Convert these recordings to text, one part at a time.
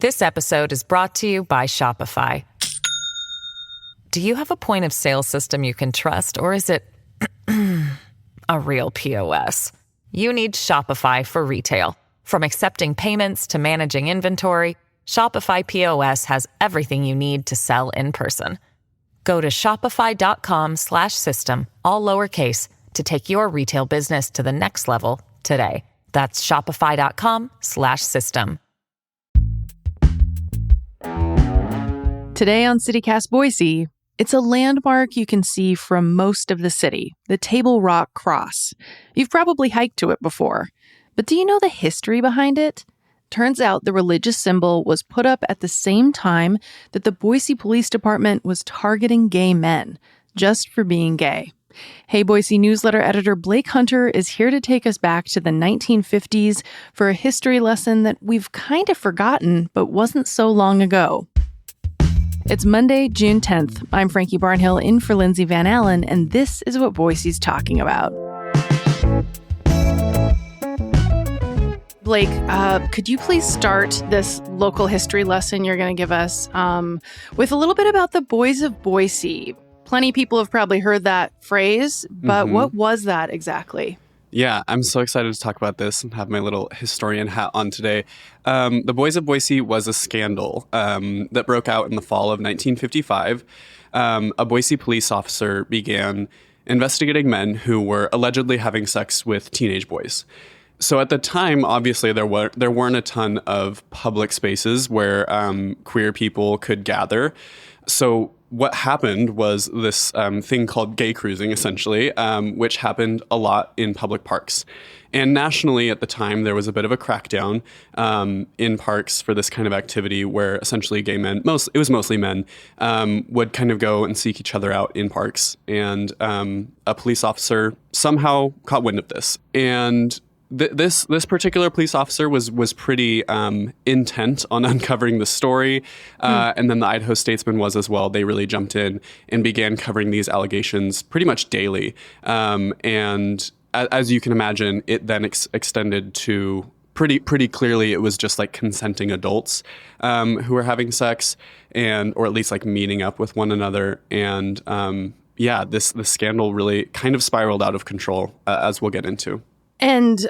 This episode is brought to you by Shopify. Do you have a point of sale system you can trust, or is it a real POS? You need Shopify for retail. From accepting payments to managing inventory, Shopify POS has everything you need to sell in person. Go to shopify.com/system, all lowercase, to take your retail business to the next level today. That's shopify.com/system. Today on CityCast Boise, it's a landmark you can see from most of the city, the Table Rock Cross. You've probably hiked to it before, but do you know the history behind it? Turns out the religious symbol was put up at the same time that the Boise Police Department was targeting gay men, just for being gay. Hey Boise newsletter editor Blake Hunter is here to take us back to the 1950s for a history lesson that we've kind of forgotten, but wasn't so long ago. It's Monday, June 10th. I'm Frankie Barnhill in for Lindsay Van Allen, and this is what Boise's talking about. Blake, could you please start this local history lesson you're going to give us with a little bit about the Boys of Boise? Plenty of people have probably heard that phrase, but what was that exactly? Yeah, I'm so excited to talk about this and have my little historian hat on today. The Boys of Boise was a scandal that broke out in the fall of 1955. A Boise police officer began investigating men who were allegedly having sex with teenage boys. So at the time, obviously, there weren't a ton of public spaces where queer people could gather. So what happened was this thing called gay cruising, essentially, which happened a lot in public parks. And nationally at the time, there was a bit of a crackdown in parks for this kind of activity where essentially gay men, it was mostly men, would kind of go and seek each other out in parks. And a police officer somehow caught wind of this. And this particular police officer was pretty intent on uncovering the story, and then the Idaho Statesman was as well. They really jumped in and began covering these allegations pretty much daily. And as you can imagine, it then extended to pretty clearly it was just like consenting adults who were having sex or at least like meeting up with one another. And this scandal really kind of spiraled out of control, as we'll get into. And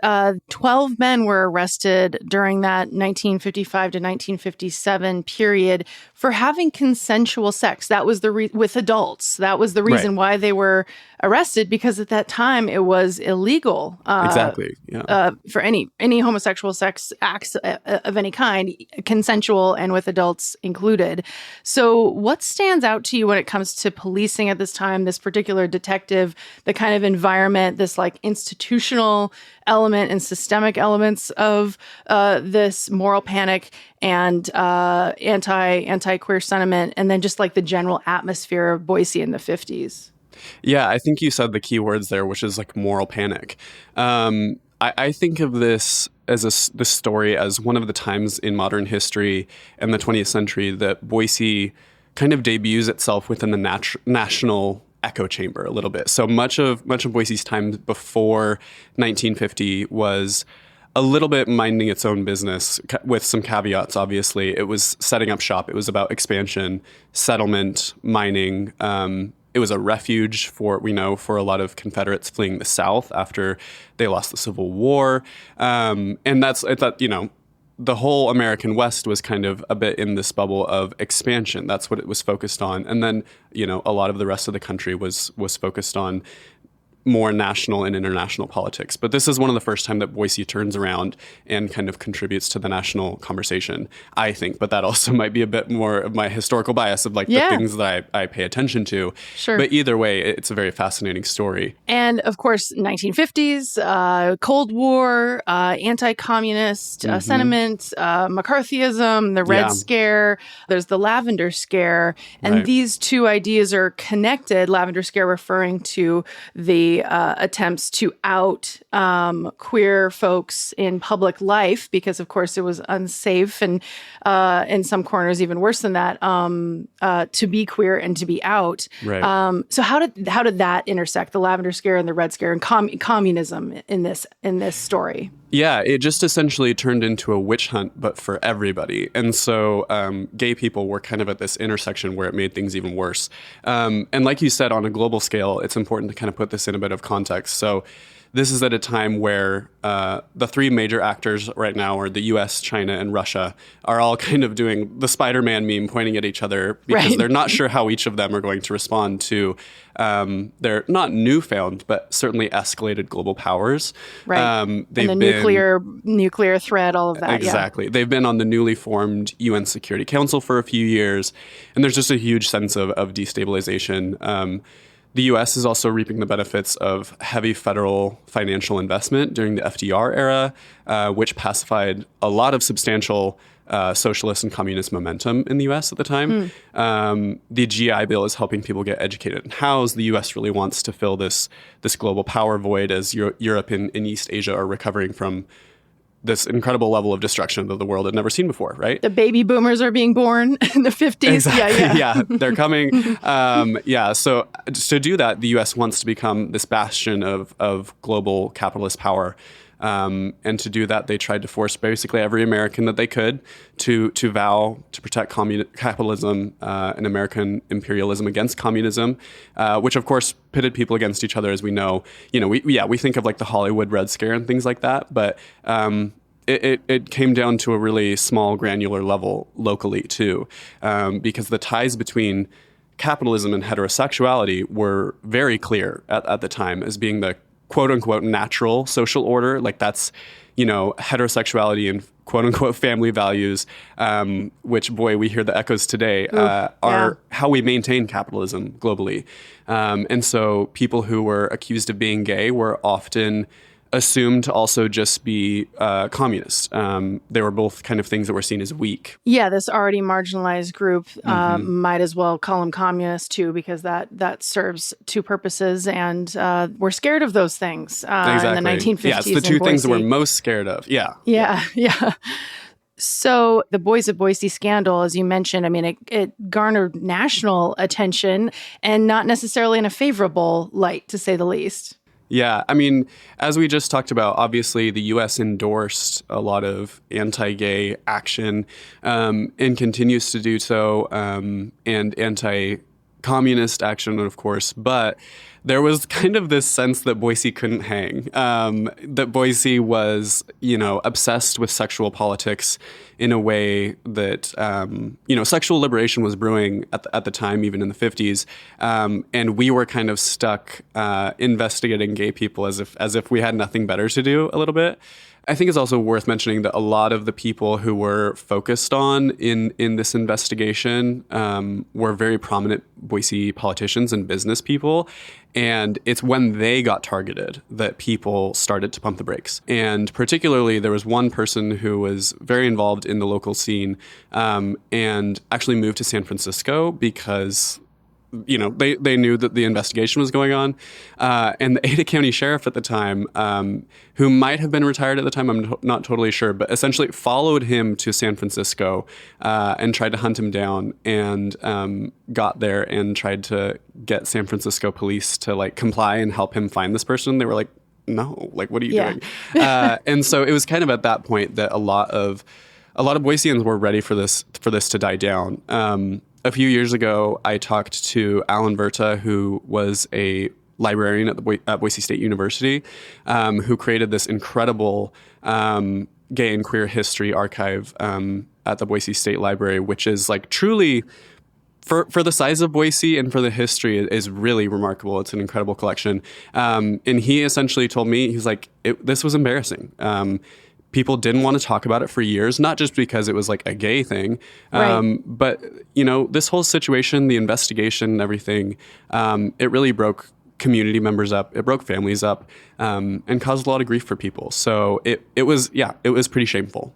12 men were arrested during that 1955 to 1957 period for having consensual sex. That was with adults. That was the reason why they were arrested, because at that time it was illegal. Exactly. Yeah. For any homosexual sex acts of any kind, consensual and with adults included. So what stands out to you when it comes to policing at this time, this particular detective, the kind of environment, this like institutional element and systemic elements of this moral panic and anti-queer sentiment, and then just like the general atmosphere of Boise in the 50s? Yeah, I think you said the key words there, which is like moral panic. I think of this as this story as one of the times in modern history and the 20th century that Boise kind of debuts itself within the national echo chamber a little bit. So much of Boise's time before 1950 was a little bit minding its own business, with some caveats, obviously. It was setting up shop. It was about expansion, settlement, mining. It was a refuge for a lot of Confederates fleeing the South after they lost the Civil War. And I thought, the whole American West was kind of a bit in this bubble of expansion. That's what it was focused on. And then, a lot of the rest of the country was focused on more national and international politics. But this is one of the first time that Boise turns around and kind of contributes to the national conversation, I think. But that also might be a bit more of my historical bias of the things that I pay attention to. Sure. But either way, it's a very fascinating story. And of course, 1950s, Cold War, anti-communist sentiment, McCarthyism, the Red Scare, there's the Lavender Scare. And these two ideas are connected. Lavender Scare referring to the attempts to out queer folks in public life, because of course it was unsafe, and in some corners even worse than that, to be queer and to be out. Right. So how did that intersect, the Lavender Scare and the Red Scare and communism in this story? Yeah, it just essentially turned into a witch hunt, but for everybody. And so gay people were kind of at this intersection where it made things even worse. And like you said, on a global scale, it's important to kind of put this in a bit of context. So this is at a time where the three major actors right now are the US, China, and Russia are all kind of doing the Spider-Man meme, pointing at each other because they're not sure how each of them are going to respond to their not newfound, but certainly escalated global powers. Right. And the nuclear threat, all of that. Exactly. Yeah. They've been on the newly formed UN Security Council for a few years, and there's just a huge sense of destabilization. The U.S. is also reaping the benefits of heavy federal financial investment during the FDR era, which pacified a lot of substantial socialist and communist momentum in the U.S. at the time. The GI Bill is helping people get educated and housed. The U.S. really wants to fill this global power void as Europe and East Asia are recovering from this incredible level of destruction that the world had never seen before, right? The baby boomers are being born in the 50s. Exactly. Yeah, they're coming. So to do that, the U.S. wants to become this bastion of global capitalist power. And to do that, they tried to force basically every American that they could to vow to protect capitalism and American imperialism against communism, which of course pitted people against each other, as we know. We think of like the Hollywood Red Scare and things like that, but it came down to a really small, granular level locally too, because the ties between capitalism and heterosexuality were very clear at the time as being the quote unquote natural social order. Like that's, heterosexuality and quote unquote family values, which, boy, we hear the echoes today, are how we maintain capitalism globally. And so people who were accused of being gay were often assumed to also just be communist. They were both kind of things that were seen as weak. Yeah, this already marginalized group might as well call them communist too, because that serves two purposes, and we're scared of those things exactly. in the 1950s. Yeah, it's the two things that we're most scared of. Yeah. So the Boys of Boise scandal, as you mentioned, I mean, it garnered national attention and not necessarily in a favorable light, to say the least. Yeah, I mean, as we just talked about, obviously the U.S. endorsed a lot of anti-gay action and continues to do so, and anti-communist action, of course, but there was kind of this sense that Boise couldn't hang, that Boise was, obsessed with sexual politics in a way that, sexual liberation was brewing at the time, even in the 50s. And we were kind of stuck investigating gay people as if we had nothing better to do a little bit. I think it's also worth mentioning that a lot of the people who were focused on in this investigation were very prominent Boise politicians and business people. And it's when they got targeted that people started to pump the brakes. And particularly, there was one person who was very involved in the local scene and actually moved to San Francisco because they knew that the investigation was going on. And the Ada County Sheriff at the time, who might have been retired at the time, I'm not totally sure, but essentially followed him to San Francisco and tried to hunt him down, and got there and tried to get San Francisco police to comply and help him find this person. They were like, no, what are you doing? And so it was kind of at that point that a lot of Boiseans were ready for this to die down. A few years ago, I talked to Alan Verta, who was a librarian at Boise State University, who created this incredible gay and queer history archive at the Boise State Library, which is truly, for the size of Boise and for the history, is really remarkable. It's an incredible collection. And he essentially told me, he's like, this was embarrassing. People didn't want to talk about it for years, not just because it was a gay thing, but this whole situation, the investigation and everything, it really broke community members up, it broke families up, and caused a lot of grief for people. So it was pretty shameful.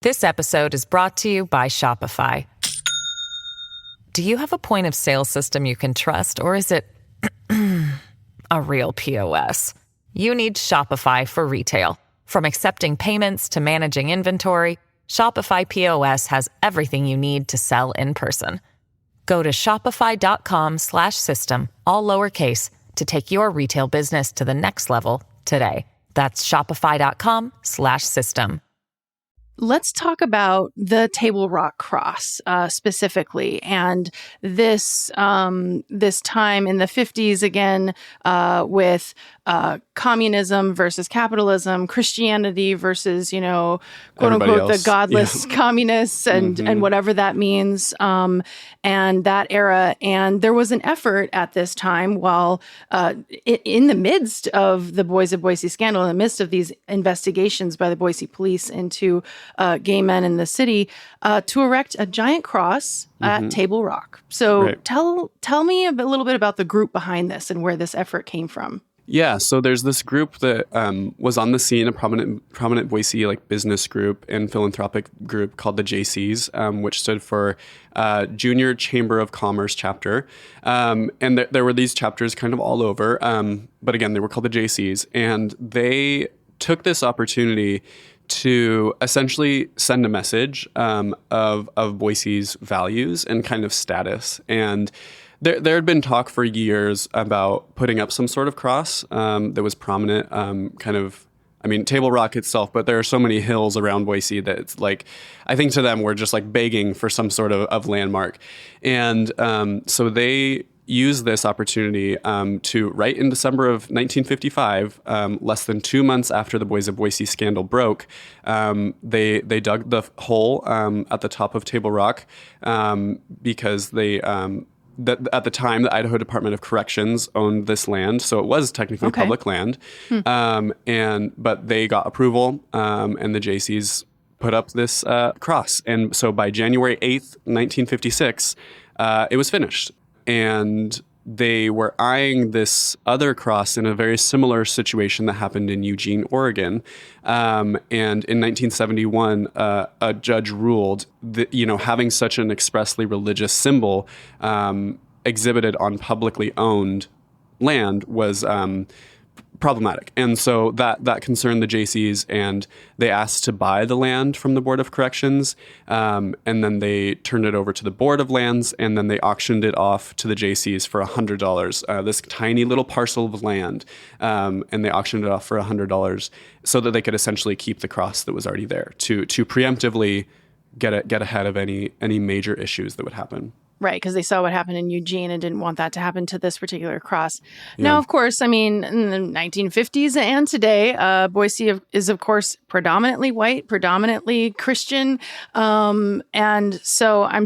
This episode is brought to you by Shopify. Do you have a point of sale system you can trust, or is it a real POS? You need Shopify for retail. From accepting payments to managing inventory, Shopify POS has everything you need to sell in person. Go to shopify.com/system, all lowercase, to take your retail business to the next level today. That's shopify.com/system. Let's talk about the Table Rock Cross specifically, and this this time in the 50s again with communism versus capitalism, Christianity versus quote unquote the godless communists and whatever that means, and that era. And there was an effort at this time, while in the midst of the Boys of Boise scandal, in the midst of these investigations by the Boise police into gay men in the city, to erect a giant cross at Table Rock. So tell me a little bit about the group behind this and where this effort came from. Yeah, so there's this group that was on the scene, a prominent Boise business group and philanthropic group called the JCs, which stood for Junior Chamber of Commerce Chapter. And there were these chapters kind of all over, but again, they were called the JCs, and they took this opportunity to essentially send a message of Boise's values and kind of status. And there had been talk for years about putting up some sort of cross that was prominent, Table Rock itself, but there are so many hills around Boise that it's I think to them we're just begging for some sort of landmark. And so they used this opportunity to, right in December of 1955, less than 2 months after the Boys of Boise scandal broke, they dug the hole at the top of Table Rock because they... at the time, the Idaho Department of Corrections owned this land, so it was technically public land. But they got approval, and the JCs put up this cross. And so by January 8th, 1956, it was finished. And they were eyeing this other cross in a very similar situation that happened in Eugene, Oregon. And in 1971, a judge ruled that, having such an expressly religious symbol exhibited on publicly owned land was problematic. And so that concerned the JCs, and they asked to buy the land from the Board of Corrections, and then they turned it over to the Board of Lands, and then they auctioned it off to the JCs for $100, this tiny little parcel of land, and they auctioned it off for $100 so that they could essentially keep the cross that was already there to preemptively get ahead of any major issues that would happen. Right, because they saw what happened in Eugene and didn't want that to happen to this particular cross. Yeah. Now, of course, in the 1950s and today, Boise is, of course, predominantly white, predominantly Christian. And so I'm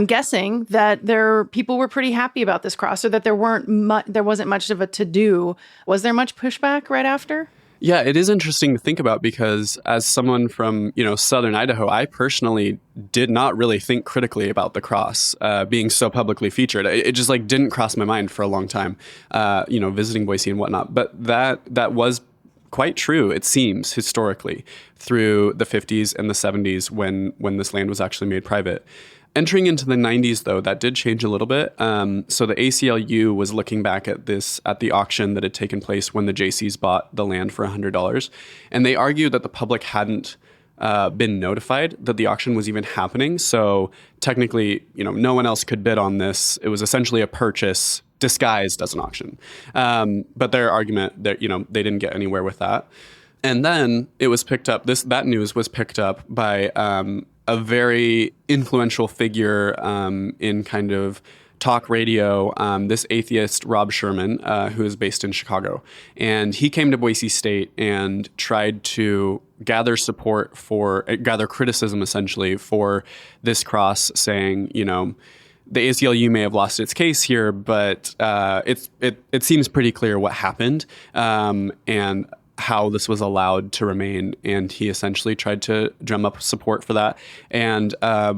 guessing that people were pretty happy about this cross, or that there wasn't much of a to-do. Was there much pushback right after? Yeah, it is interesting to think about, because as someone from, southern Idaho, I personally did not really think critically about the cross being so publicly featured. It just didn't cross my mind for a long time, visiting Boise and whatnot. But that was quite true, it seems, historically, through the 50s and the 70s when this land was actually made private. Entering into the 90s, though, that did change a little bit. So the ACLU was looking back at the auction that had taken place when the JCs bought the land for $100. And they argued that the public hadn't been notified that the auction was even happening. So technically, no one else could bid on this. It was essentially a purchase disguised as an auction. But their argument that, they didn't get anywhere with that. And then it was picked up, that news was picked up by a very influential figure in kind of talk radio, this atheist, Rob Sherman, who is based in Chicago. And he came to Boise State and tried to gather criticism, essentially, for this cross, saying, the ACLU may have lost its case here, but it seems pretty clear what happened. And how this was allowed to remain, and he essentially tried to drum up support for that. And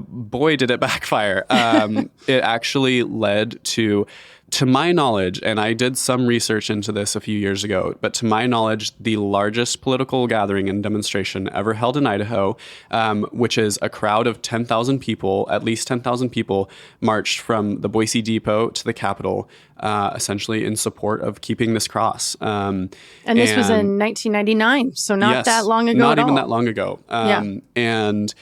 boy, did it backfire. It actually led to my knowledge, and I did some research into this a few years ago, but to my knowledge, the largest political gathering and demonstration ever held in Idaho, which is a crowd of 10,000 people, at least 10,000 people, marched from the Boise Depot to the Capitol, essentially in support of keeping this cross. And this was in 1999, so not that long ago not at even all. that long ago. And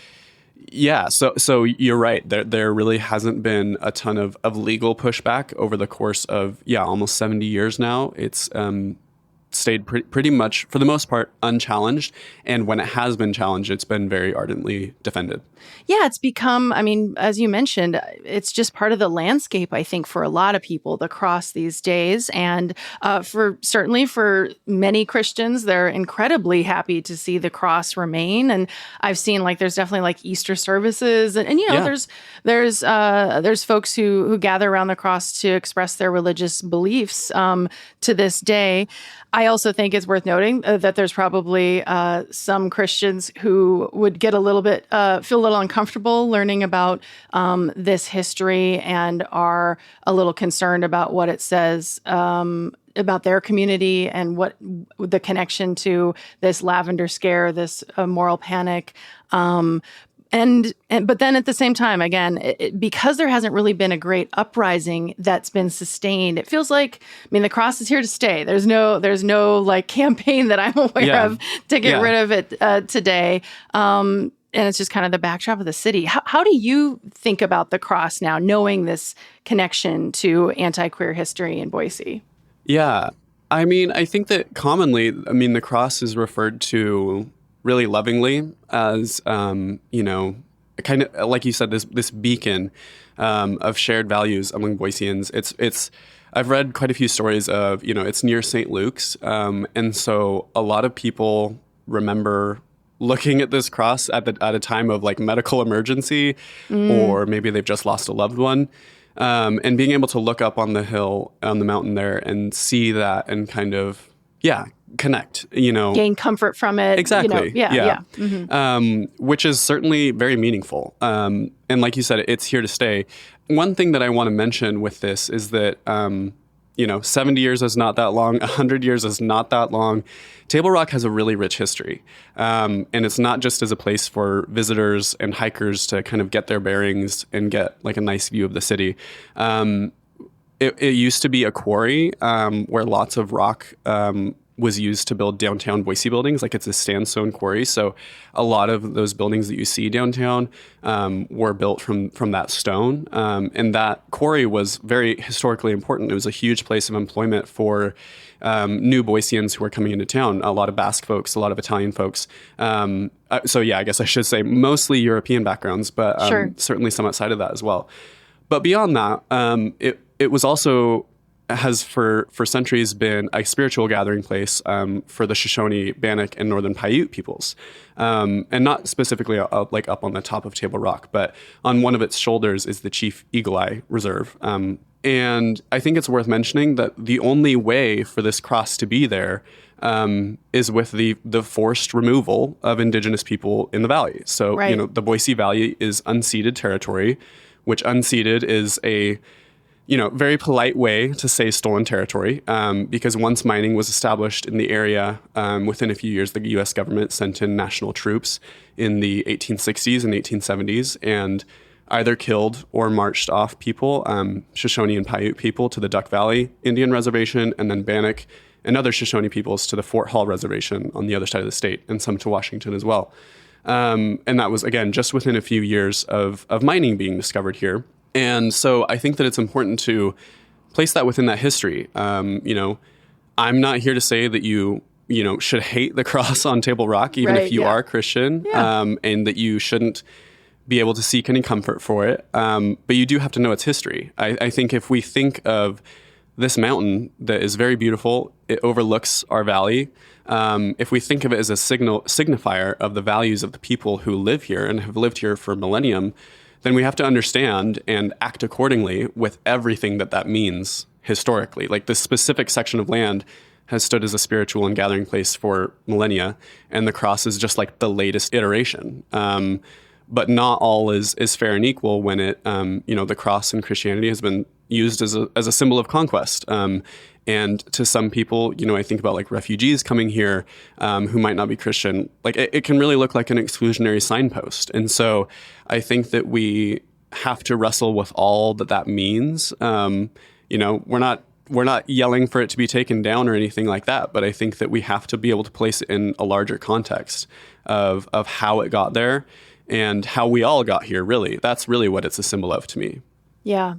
Yeah, so you're right. There really hasn't been a ton of legal pushback over the course of almost 70 years now. It's stayed pretty much for the most part unchallenged, and when it has been challenged, it's been very ardently defended. Yeah, it's become, I mean, as you mentioned, it's just part of the landscape, I think, for a lot of people, the cross these days. And certainly for many Christians, they're incredibly happy to see the cross remain. And I've seen there's definitely Easter services, and there's folks who gather around the cross to express their religious beliefs to this day. I also think it's worth noting that there's probably some Christians who would get feel a little uncomfortable learning about this history and are a little concerned about what it says about their community and what the connection to this lavender scare, this moral panic. But then at the same time, again, because there hasn't really been a great uprising that's been sustained, it feels like, the cross is here to stay. There's no campaign that I'm aware of to get rid of it today. And it's just kind of the backdrop of the city. How do you think about the cross now, knowing this connection to anti-queer history in Boise? Yeah. I think that commonly, the cross is referred to really lovingly as, kind of like you said, this beacon of shared values among Boiseans. I've read quite a few stories of, it's near St. Luke's. And so a lot of people remember looking at this cross at a time of medical emergency, or maybe they've just lost a loved one. And being able to look up on the hill, on the mountain there, and see that and kind of, connect, gain comfort from it. Exactly. Mm-hmm. Which is certainly very meaningful. And like you said, it's here to stay. One thing that I want to mention with this is that, 70 years is not that long. 100 years is not that long. Table Rock has a really rich history. And it's not just as a place for visitors and hikers to kind of get their bearings and get a nice view of the city. It used to be a quarry where lots of rock was used to build downtown Boise buildings. It's a sandstone quarry. So a lot of those buildings that you see downtown were built from that stone. And that quarry was very historically important. It was a huge place of employment for new Boiseans who were coming into town. A lot of Basque folks, a lot of Italian folks. I guess I should say mostly European backgrounds, but certainly some outside of that as well. But beyond that, it was also has for centuries been a spiritual gathering place for the Shoshone, Bannock, and Northern Paiute peoples. And not specifically up on the top of Table Rock, but on one of its shoulders is the Chief Eagle Eye Reserve. And I think it's worth mentioning that the only way for this cross to be there is with the forced removal of indigenous people in the valley. So, the Boise Valley is unceded territory, which unceded is a very polite way to say stolen territory, because once mining was established in the area, within a few years, the U.S. government sent in national troops in the 1860s and 1870s and either killed or marched off people, Shoshone and Paiute people, to the Duck Valley Indian Reservation, and then Bannock and other Shoshone peoples to the Fort Hall Reservation on the other side of the state, and some to Washington as well. And that was, again, just within a few years of mining being discovered here. And so I think that it's important to place that within that history. I'm not here to say that you should hate the cross on Table Rock, even if you are Christian, and that you shouldn't be able to seek any comfort for it. But you do have to know its history. I think if we think of this mountain that is very beautiful, it overlooks our valley. If we think of it as a signifier of the values of the people who live here and have lived here for millennium, then we have to understand and act accordingly with everything that means historically. This specific section of land has stood as a spiritual and gathering place for millennia, and the cross is just the latest iteration. But not all is fair and equal when it, the cross in Christianity has been used as a symbol of conquest. And to some people, I think about refugees coming here who might not be Christian. It can really look like an exclusionary signpost. And so I think that we have to wrestle with all that means. We're not yelling for it to be taken down or anything like that, but I think that we have to be able to place it in a larger context of how it got there and how we all got here, really. That's really what it's a symbol of to me. Yeah.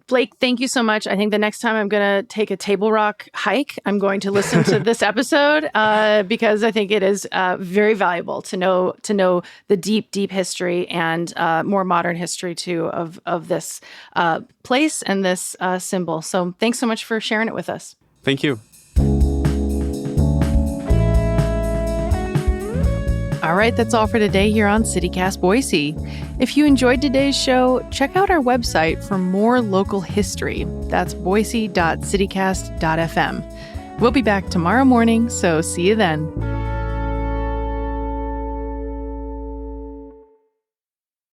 Blake, thank you so much. I think the next time I'm going to take a Table Rock hike, I'm going to listen to this episode because I think it is very valuable to know the deep, deep history and more modern history too of this place and this symbol. So thanks so much for sharing it with us. Thank you. All right, that's all for today here on CityCast Boise. If you enjoyed today's show, check out our website for more local history. That's boise.citycast.fm. We'll be back tomorrow morning, so see you then.